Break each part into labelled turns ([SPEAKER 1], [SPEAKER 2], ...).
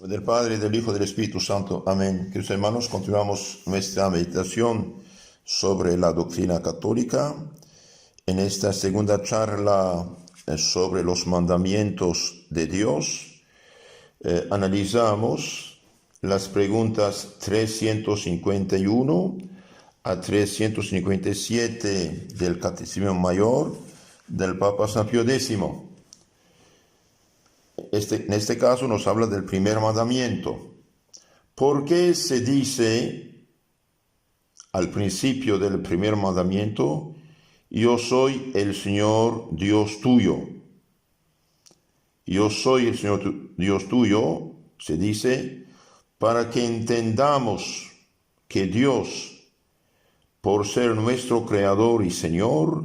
[SPEAKER 1] Del Padre, del Hijo y del Espíritu Santo. Amén. Queridos hermanos, continuamos nuestra meditación sobre la doctrina católica. En esta segunda charla sobre los mandamientos de Dios, analizamos las preguntas 351 a 357 del Catecismo Mayor del Papa San Pío X. En este caso nos habla del primer mandamiento. ¿Por qué se dice al principio del primer mandamiento, yo soy el Señor Dios tuyo? Yo soy el Señor Dios tuyo, se dice, para que entendamos que Dios, por ser nuestro Creador y Señor,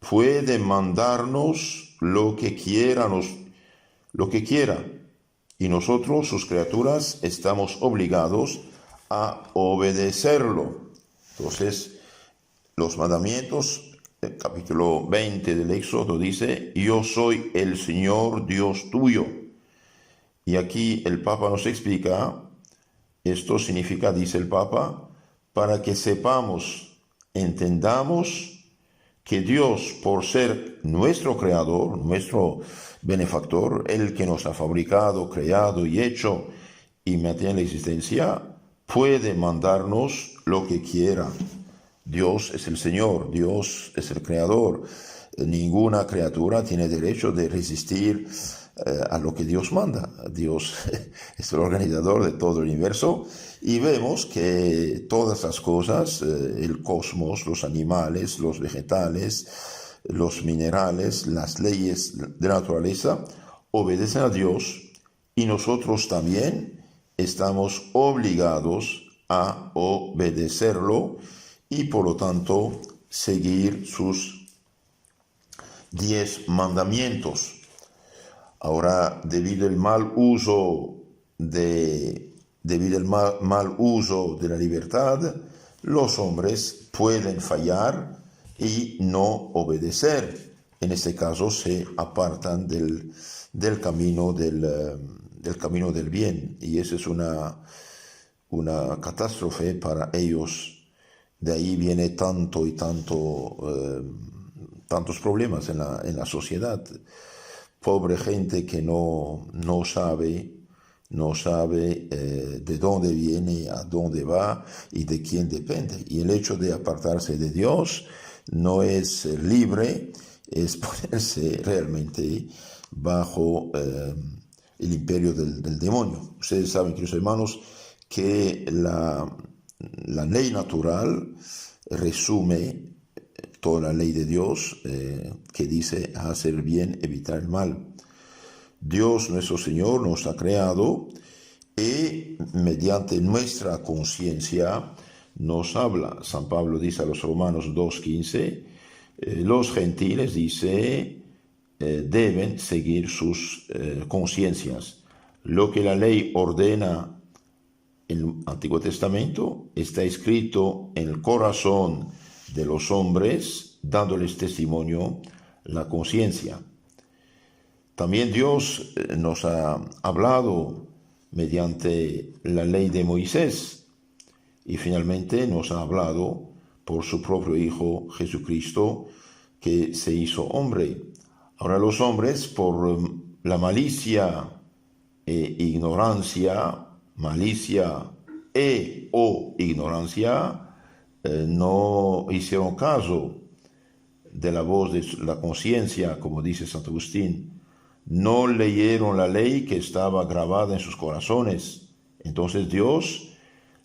[SPEAKER 1] puede mandarnos lo que quiera, y nosotros, sus criaturas, estamos obligados a obedecerlo. Entonces, los mandamientos, el capítulo 20 del Éxodo dice, yo soy el Señor Dios tuyo. Y aquí el Papa nos explica, esto significa, dice el Papa, para que sepamos, entendamos que Dios, por ser nuestro creador, nuestro benefactor, el que nos ha fabricado, creado y hecho y mantiene la existencia, puede mandarnos lo que quiera. Dios es el Señor, Dios es el creador. Ninguna criatura tiene derecho de resistir a lo que Dios manda. Dios es el organizador de todo el universo y vemos que todas las cosas, el cosmos, los animales, los vegetales, los minerales, las leyes de la naturaleza, obedecen a Dios y nosotros también estamos obligados a obedecerlo y por lo tanto seguir sus 10 mandamientos. Ahora, debido al mal uso de la libertad, los hombres pueden fallar y no obedecer. En este caso se apartan del camino del bien, y eso es una catástrofe para ellos. De ahí viene tantos problemas en la sociedad. Pobre gente que no sabe de dónde viene, a dónde va y de quién depende. Y el hecho de apartarse de Dios no es libre, es ponerse realmente bajo el imperio del demonio. Ustedes saben, queridos hermanos, que la ley natural resume toda la ley de Dios, que dice hacer el bien, evitar el mal. Dios nuestro Señor nos ha creado y mediante nuestra conciencia nos habla. San Pablo dice a los Romanos 2:15, los gentiles, dice, deben seguir sus conciencias. Lo que la ley ordena en el Antiguo Testamento está escrito en el corazón de los hombres, dándoles testimonio la conciencia. También Dios nos ha hablado mediante la ley de Moisés y finalmente nos ha hablado por su propio Hijo Jesucristo, que se hizo hombre. Ahora los hombres, por la malicia e ignorancia, no hicieron caso de la voz de la conciencia, como dice Santo Agustín. No leyeron la ley que estaba grabada en sus corazones. Entonces Dios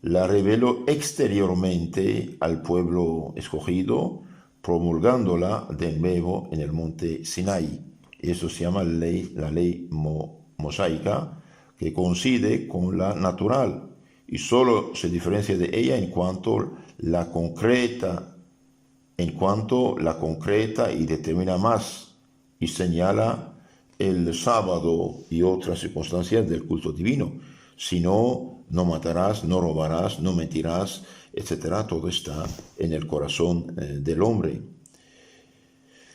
[SPEAKER 1] la reveló exteriormente al pueblo escogido, promulgándola de nuevo en el monte Sinai. Eso se llama la ley mosaica, que coincide con la natural y solo se diferencia de ella en cuanto la concreta y determina más y señala el sábado y otras circunstancias del culto divino. Si no, no matarás, no robarás, no mentirás, etc. Todo está en el corazón del hombre.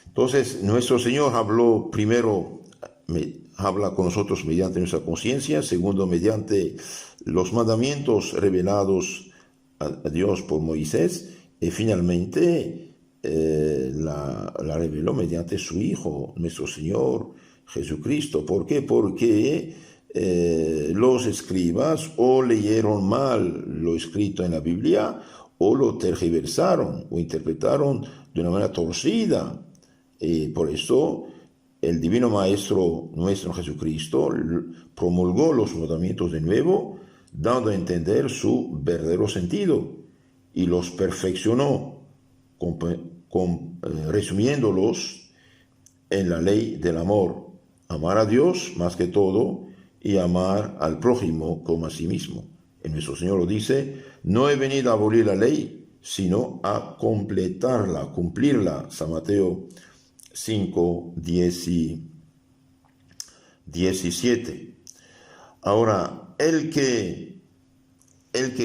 [SPEAKER 1] Entonces, nuestro Señor habló primero habla con nosotros mediante nuestra conciencia. Segundo, mediante los mandamientos revelados a Dios por Moisés. Y finalmente la reveló mediante su Hijo, nuestro Señor Jesucristo. ¿Por qué? Porque los escribas o leyeron mal lo escrito en la Biblia, o lo tergiversaron o interpretaron de una manera torcida. Y por eso el Divino Maestro nuestro Jesucristo promulgó los mandamientos de nuevo, dando a entender su verdadero sentido, y los perfeccionó, resumiéndolos en la ley del amor: amar a Dios más que todo y amar al prójimo como a sí mismo. Y nuestro Señor lo dice: no he venido a abolir la ley, sino a completarla, cumplirla. San Mateo 5, 17. Ahora, el que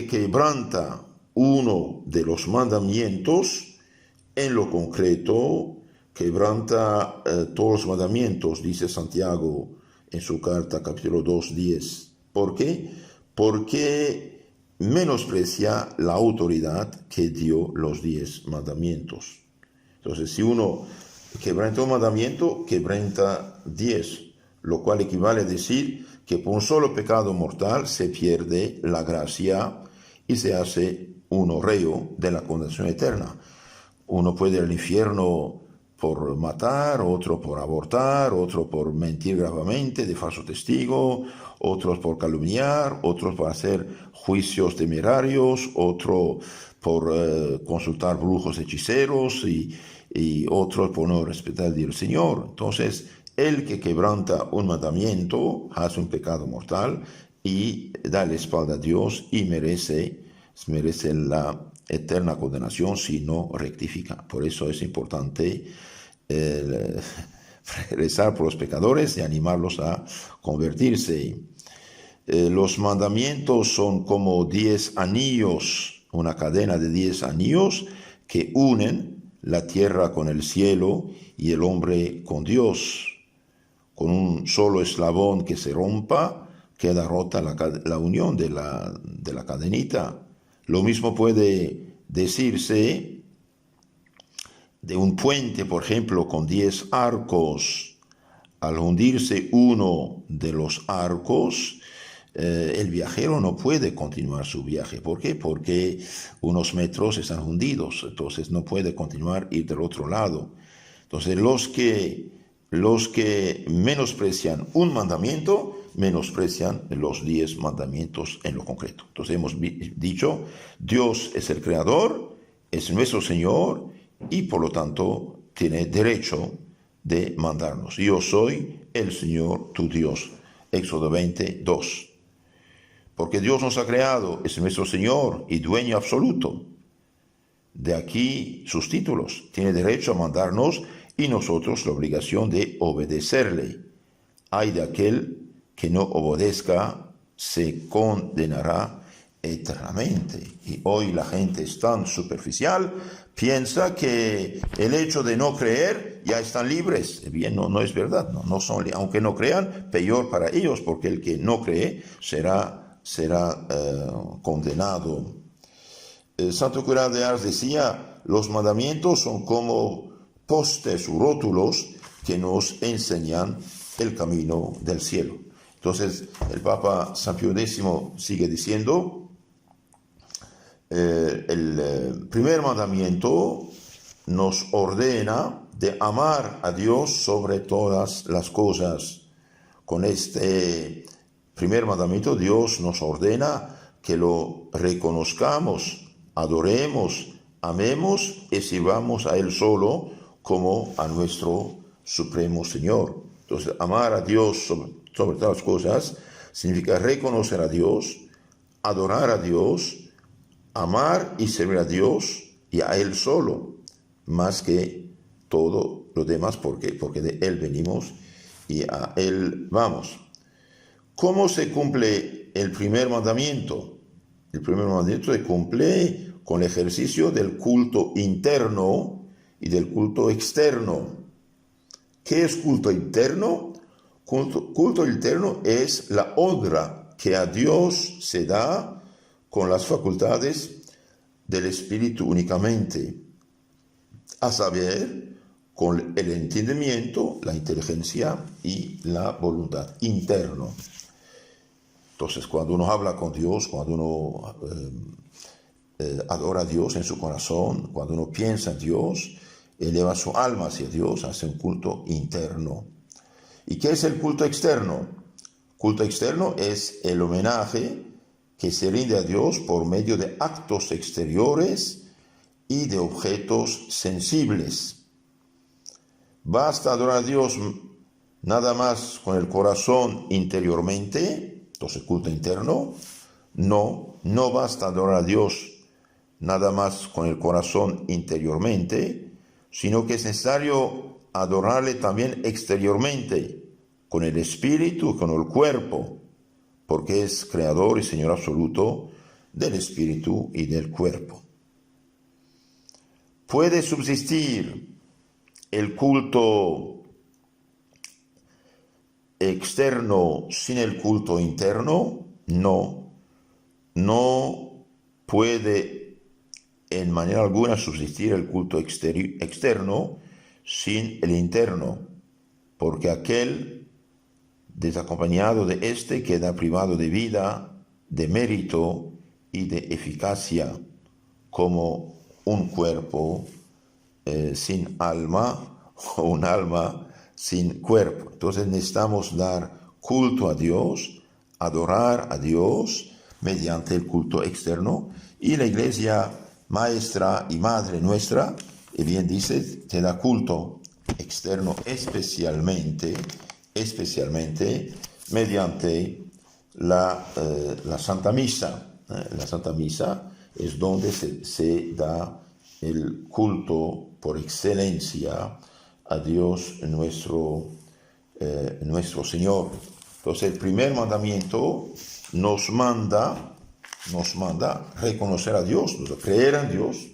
[SPEAKER 1] quebranta uno de los mandamientos, en lo concreto, quebranta todos los mandamientos, dice Santiago en su carta, capítulo 2, 10. ¿Por qué? Porque menosprecia la autoridad que dio los 10 mandamientos. Entonces, si uno quebranta un mandamiento, quebranta 10, lo cual equivale a decir que por un solo pecado mortal se pierde la gracia y se hace uno reo de la condenación eterna. Uno puede ir al infierno por matar, otro por abortar, otro por mentir gravemente de falso testigo, otros por calumniar, otros por hacer juicios temerarios, otro por consultar brujos hechiceros y otros por no respetar el día del Señor. Entonces, el que quebranta un mandamiento hace un pecado mortal y da la espalda a Dios y merece la eterna condenación si no rectifica. Por eso es importante rezar por los pecadores y animarlos a convertirse. Los mandamientos son como 10 anillos, una cadena de 10 anillos que unen la tierra con el cielo y el hombre con Dios. Con un solo eslabón que se rompa, queda rota la unión de la cadenita. Lo mismo puede decirse de un puente, por ejemplo, con 10 arcos. Al hundirse uno de los arcos, el viajero no puede continuar su viaje. ¿Por qué? Porque unos metros están hundidos, entonces no puede continuar, ir del otro lado. Entonces los que menosprecian un mandamiento, menosprecian los 10 mandamientos en lo concreto. Entonces hemos dicho, Dios es el creador, es nuestro Señor, y por lo tanto tiene derecho de mandarnos. Yo soy el Señor tu Dios. Éxodo 20, 2. Porque Dios nos ha creado, es nuestro Señor y dueño absoluto. De aquí sus títulos. Tiene derecho a mandarnos y nosotros la obligación de obedecerle. Ay de aquel que no obedezca, se condenará eternamente. Y hoy la gente es tan superficial, piensa que el hecho de no creer ya están libres. Bien, no es verdad, no son, aunque no crean, peor para ellos, porque el que no cree será condenado. El Santo Cura de Ars decía, los mandamientos son como postes o rótulos que nos enseñan el camino del cielo. Entonces, el Papa San Pío X sigue diciendo, el primer mandamiento nos ordena de amar a Dios sobre todas las cosas. Con este primer mandamiento, Dios nos ordena que lo reconozcamos, adoremos, amemos y sirvamos a Él solo como a nuestro Supremo Señor. Entonces, amar a Dios sobre todas las cosas significa reconocer a Dios, adorar a Dios, amar y servir a Dios y a Él solo, más que todo lo demás, porque de Él venimos y a Él vamos. ¿Cómo se cumple el primer mandamiento? El primer mandamiento se cumple con el ejercicio del culto interno y del culto externo. ¿Qué es culto interno? Culto interno es la honra que a Dios se da con las facultades del Espíritu únicamente, a saber, con el entendimiento, la inteligencia y la voluntad interno. Entonces, cuando uno habla con Dios, cuando uno adora a Dios en su corazón, cuando uno piensa en Dios, eleva su alma hacia Dios, hace un culto interno. ¿Y qué es el culto externo? Culto externo es el homenaje que se rinde a Dios por medio de actos exteriores y de objetos sensibles. ¿Basta adorar a Dios nada más con el corazón interiormente? Entonces, culto interno. No basta adorar a Dios nada más con el corazón interiormente, sino que es necesario adorarle también exteriormente, con el espíritu, con el cuerpo, porque es creador y Señor absoluto del espíritu y del cuerpo. ¿Puede subsistir el culto externo sin el culto interno? No puede en manera alguna subsistir el culto externo sin el interno, porque aquel desacompañado de éste queda privado de vida, de mérito y de eficacia, como un cuerpo sin alma o un alma sin cuerpo. Entonces necesitamos dar culto a Dios, adorar a Dios mediante el culto externo, y la Iglesia maestra y madre nuestra, y bien dice, te da culto externo especialmente mediante la Santa Misa. La Santa Misa es donde se da el culto por excelencia a Dios nuestro Señor. Entonces el primer mandamiento nos manda reconocer a Dios, creer en Dios.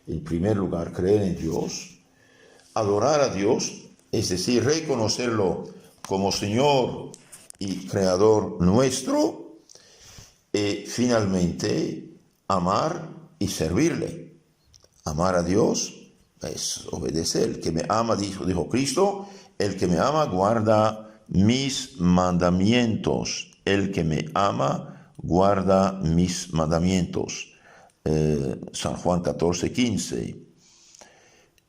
[SPEAKER 1] En primer lugar, creer en Dios, adorar a Dios, es decir, reconocerlo como Señor y Creador nuestro, y finalmente amar y servirle. Amar a Dios es obedecer. El que me ama, dijo Cristo, el que me ama guarda mis mandamientos. El que me ama guarda mis mandamientos. San Juan 14:15.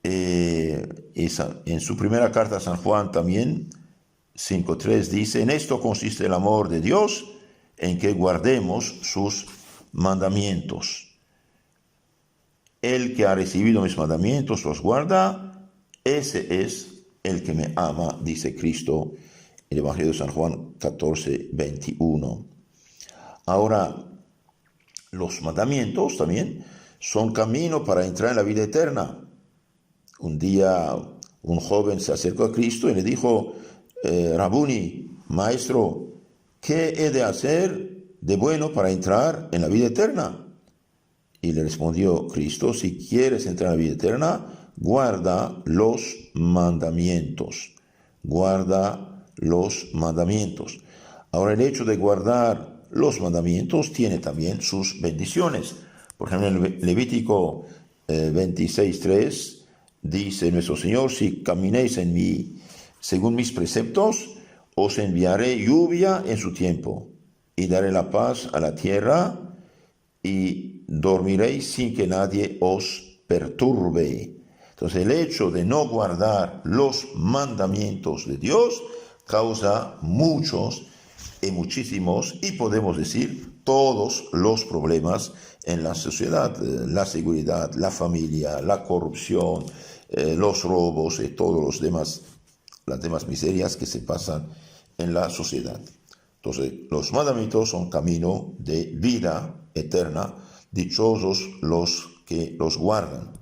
[SPEAKER 1] En su primera carta a San Juan también, 5:3, dice: en esto consiste el amor de Dios, en que guardemos sus mandamientos. El que ha recibido mis mandamientos los guarda, ese es el que me ama, dice Cristo en el Evangelio de San Juan 14:21. Ahora, los mandamientos también son camino para entrar en la vida eterna. Un día un joven se acercó a Cristo y le dijo: Rabuni, maestro, ¿qué he de hacer de bueno para entrar en la vida eterna? Y le respondió Cristo: si quieres entrar en la vida eterna, guarda los mandamientos. Guarda los mandamientos. Ahora, el hecho de guardar los mandamientos tiene también sus bendiciones. Por ejemplo, en Levítico 26:3 dice nuestro Señor: si caminéis en mí según mis preceptos, os enviaré lluvia en su tiempo, y daré la paz a la tierra, y dormiréis sin que nadie os perturbe. Entonces, el hecho de no guardar los mandamientos de Dios causa muchos y muchísimos, y podemos decir todos los problemas en la sociedad: la seguridad, la familia, la corrupción, los robos y todas las demás miserias que se pasan en la sociedad. Entonces, los mandamientos son camino de vida eterna. Dichosos los que los guardan.